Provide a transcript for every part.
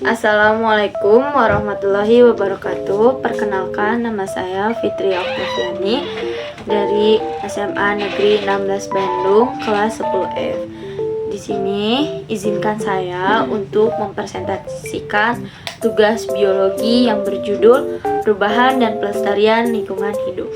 Assalamualaikum warahmatullahi wabarakatuh. Perkenalkan, nama saya Fitri Oktaviani dari SMA Negeri 16 Bandung, kelas 10F. Di sini izinkan saya untuk mempresentasikan tugas biologi yang berjudul Perubahan dan Pelestarian Lingkungan Hidup.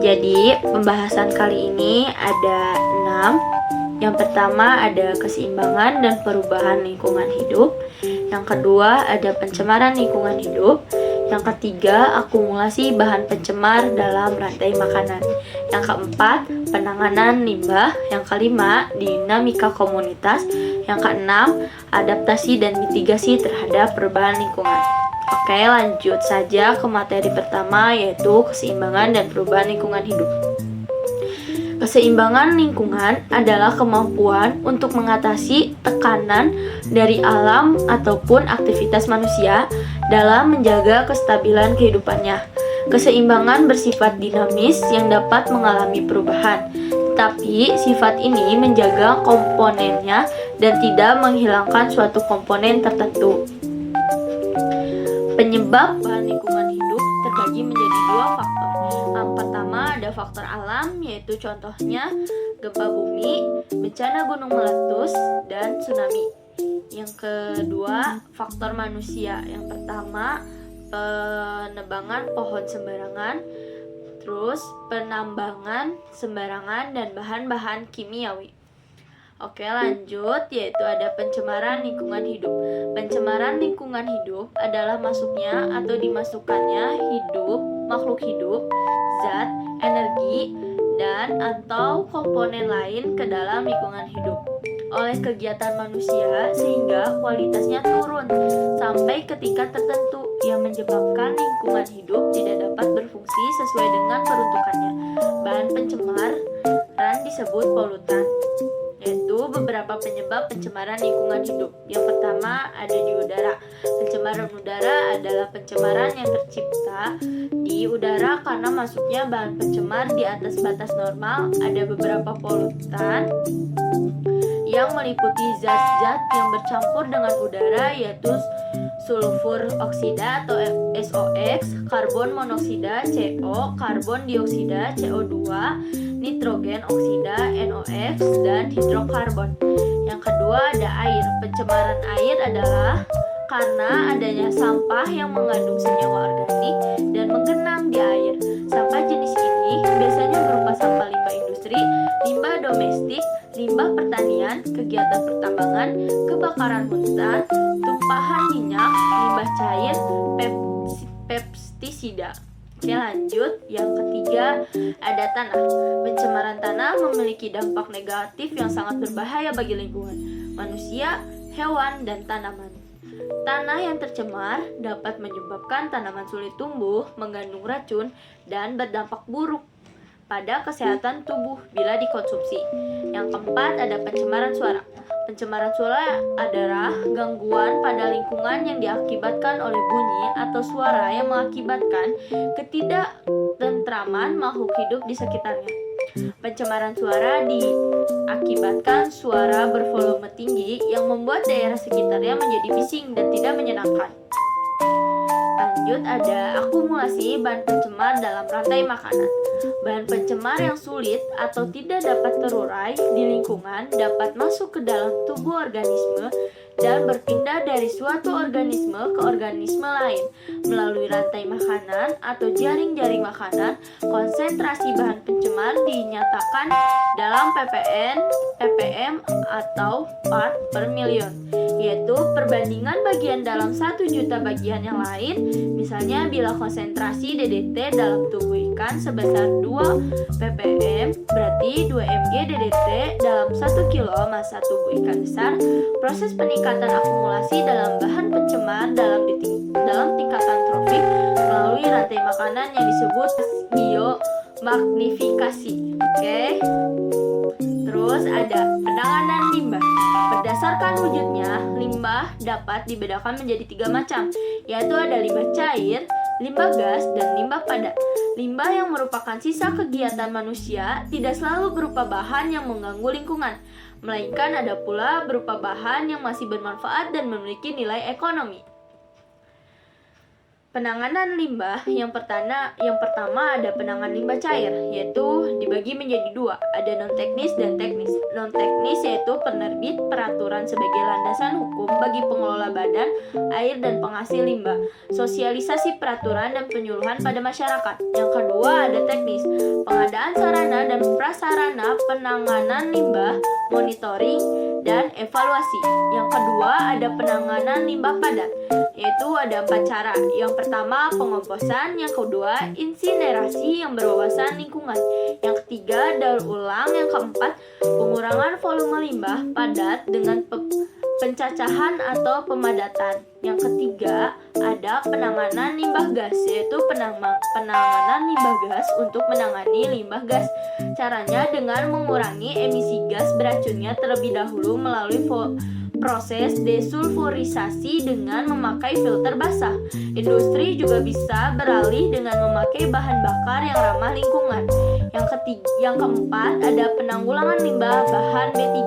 Jadi, pembahasan kali ini ada 6. Yang pertama ada keseimbangan dan perubahan lingkungan hidup. Yang kedua ada pencemaran lingkungan hidup. Yang ketiga akumulasi bahan pencemar dalam rantai makanan. Yang keempat penanganan limbah. Yang kelima dinamika komunitas. Yang keenam adaptasi dan mitigasi terhadap perubahan lingkungan. Oke, lanjut saja ke materi pertama, yaitu keseimbangan dan perubahan lingkungan hidup. Keseimbangan lingkungan adalah kemampuan untuk mengatasi tekanan dari alam ataupun aktivitas manusia dalam menjaga kestabilan kehidupannya. Keseimbangan bersifat dinamis yang dapat mengalami perubahan, tetapi sifat ini menjaga komponennya dan tidak menghilangkan suatu komponen tertentu. Penyebab bahan lingkungan hidup terbagi menjadi 2 faktor. Yang pertama ada faktor alam, yaitu contohnya gempa bumi, bencana gunung meletus, dan tsunami. Yang kedua faktor manusia. Yang pertama penebangan pohon sembarangan, terus penambangan sembarangan, dan bahan-bahan kimiawi. Oke, lanjut, yaitu ada pencemaran lingkungan hidup. Pencemaran lingkungan hidup adalah masuknya atau dimasukkannya makhluk hidup, zat, energi, dan atau komponen lain ke dalam lingkungan hidup oleh kegiatan manusia sehingga kualitasnya turun sampai ke tingkat tertentu yang menyebabkan lingkungan hidup tidak dapat berfungsi sesuai dengan peruntukannya. Bahan pencemar disebut polutan, yaitu beberapa penyebab pencemaran lingkungan hidup. Yang pertama ada di udara. Pencemaran udara adalah pencemaran yang tercipta di udara karena masuknya bahan pencemar di atas batas normal. Ada beberapa polutan yang meliputi zat-zat yang bercampur dengan udara, yaitu sulfur oksida atau SOx, karbon monoksida CO, karbon dioksida CO2, nitrogen oksida NOx, dan hidrokarbon. Yang kedua ada air. Pencemaran air adalah karena adanya sampah yang mengandung senyawa organik dan menggenang di air. Sampah jenis ini biasanya berupa sampah limbah industri, limbah domestik, limbah pertanian, kegiatan pertambangan, kebakaran hutan, tumpahan minyak, limbah cair, pestisida. Oke, lanjut. Yang ketiga ada tanah. Pencemaran tanah memiliki dampak negatif yang sangat berbahaya bagi lingkungan, manusia, hewan, dan tanaman. Tanah yang tercemar dapat menyebabkan tanaman sulit tumbuh, mengandung racun, dan berdampak buruk pada kesehatan tubuh bila dikonsumsi. Yang keempat ada pencemaran suara. Pencemaran suara adalah gangguan pada lingkungan yang diakibatkan oleh bunyi atau suara yang mengakibatkan ketidaktentraman makhluk hidup di sekitarnya. Pencemaran suara diakibatkan suara bervolume tinggi yang membuat daerah sekitarnya menjadi bising dan tidak menyenangkan. Lanjut ada akumulasi bahan pencemar dalam rantai makanan. Bahan pencemar yang sulit atau tidak dapat terurai di lingkungan dapat masuk ke dalam tubuh organisme dan berpindah dari suatu organisme ke organisme lain melalui rantai makanan atau jaring-jaring makanan. Konsentrasi bahan pencemar dinyatakan dalam ppm atau part per million, yaitu perbandingan bagian dalam 1 juta bagian yang lain. Misalnya bila konsentrasi DDT dalam tubuh ikan sebesar 2 ppm, berarti 2 mg DDT dalam 1 kilo massa tubuh ikan besar. Proses peningkatan akumulasi dalam bahan pencemar dalam tingkatan trofik melalui rantai makanan yang disebut biomagnifikasi. Oke. Terus ada penanganan limbah. Berdasarkan wujudnya, limbah dapat dibedakan menjadi 3 macam, yaitu ada limbah cair, limbah gas, dan limbah padat. Limbah yang merupakan sisa kegiatan manusia tidak selalu berupa bahan yang mengganggu lingkungan, melainkan ada pula berupa bahan yang masih bermanfaat dan memiliki nilai ekonomi. Penanganan limbah yang pertama ada penanganan limbah cair, yaitu dibagi menjadi 2, ada non-teknis dan teknis. Non-teknis yaitu penerbit peraturan sebagai landasan hukum bagi pengelola badan air dan penghasil limbah, sosialisasi peraturan dan penyuluhan pada masyarakat. Yang kedua ada teknis, pengadaan sarana dan prasarana penanganan limbah, monitoring, dan evaluasi. Yang kedua ada penanganan limbah padat, yaitu ada 4 cara. Yang pertama pengomposan, yang kedua insinerasi yang berwawasan lingkungan, yang ketiga daur ulang, yang keempat pengurangan volume limbah padat dengan pencacahan atau pemadatan. Yang ketiga ada penanganan limbah gas, yaitu penanganan limbah gas untuk menangani limbah gas. Caranya dengan mengurangi emisi gas beracunnya terlebih dahulu melalui proses desulfurisasi dengan memakai filter basah. Industri juga bisa beralih dengan memakai bahan bakar yang ramah lingkungan. Yang keempat ada penanggulangan limbah bahan B3.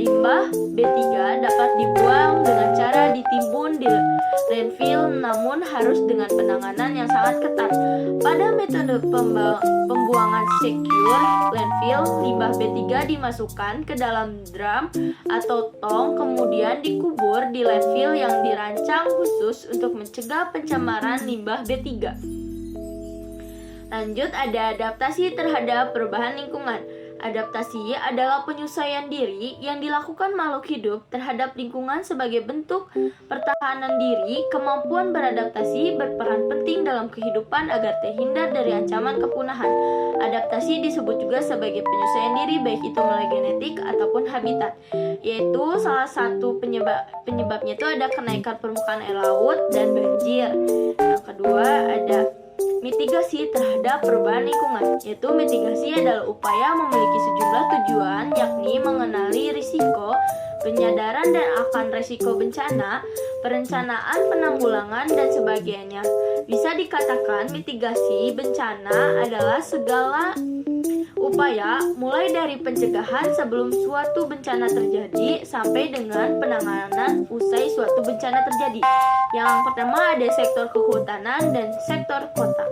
Limbah B3 dapat dibuang dengan cara ditimbun di landfill, namun harus dengan penanganan yang sangat ketat. Pada metode pembuangan secure landfill, limbah B3 dimasukkan ke dalam drum atau tong, kemudian dikubur di landfill yang dirancang khusus untuk mencegah pencemaran limbah B3. Lanjut ada adaptasi terhadap perubahan lingkungan. Adaptasi adalah penyesuaian diri yang dilakukan makhluk hidup terhadap lingkungan sebagai bentuk pertahanan diri. Kemampuan beradaptasi berperan penting dalam kehidupan agar terhindar dari ancaman kepunahan. Adaptasi disebut juga sebagai penyesuaian diri, baik itu melalui genetik ataupun habitat. Yaitu salah satu penyebabnya itu ada kenaikan permukaan air laut dan banjir. Yang kedua ada mitigasi terhadap perubahan lingkungan, yaitu mitigasi adalah upaya memiliki sejumlah tujuan, yakni mengenali risiko, penyadaran dan akan risiko bencana, perencanaan penanggulangan, dan sebagainya. Bisa dikatakan mitigasi bencana adalah segala upaya mulai dari pencegahan sebelum suatu bencana terjadi sampai dengan penanganan usai suatu bencana terjadi. Yang pertama ada sektor kehutanan dan sektor kota.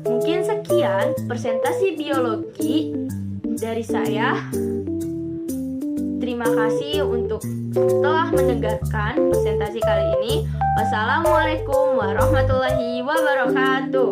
Mungkin sekian presentasi biologi dari saya. Terima kasih untuk telah mendengarkan presentasi kali ini. Wassalamualaikum warahmatullahi wabarakatuh.